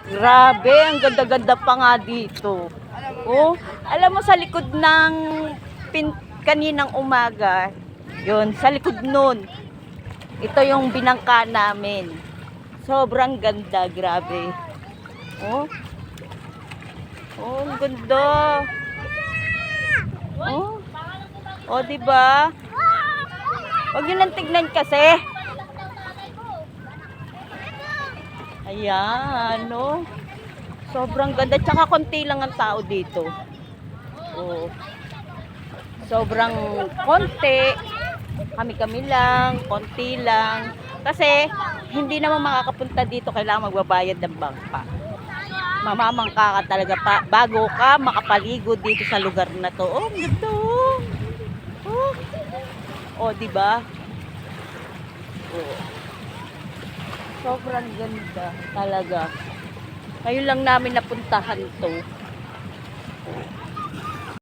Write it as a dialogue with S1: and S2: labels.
S1: Grabe, ang ganda-ganda pa nga dito. Oh, alam mo sa likod ng kaninang umaga, yun, sa likod nun, ito yung binangka namin. Sobrang ganda, grabe. Oh, oh, ang ganda. Oh, oh, diba? Huwag yun lang tignan kasi. Ayan, no? Sobrang ganda. Tsaka konti lang ang tao dito. Oh. Sobrang konti. Kami-kami lang. Konti lang. Kasi, hindi naman makakapunta dito. Kailangan magbabayad ng bangka. Mamamangka ka talaga pa bago ka makapaligo dito sa lugar na to. Oh, ganda. Oh. Oh, diba? Oh. Sobrang ganda talaga. Ngayon lang namin napuntahan to.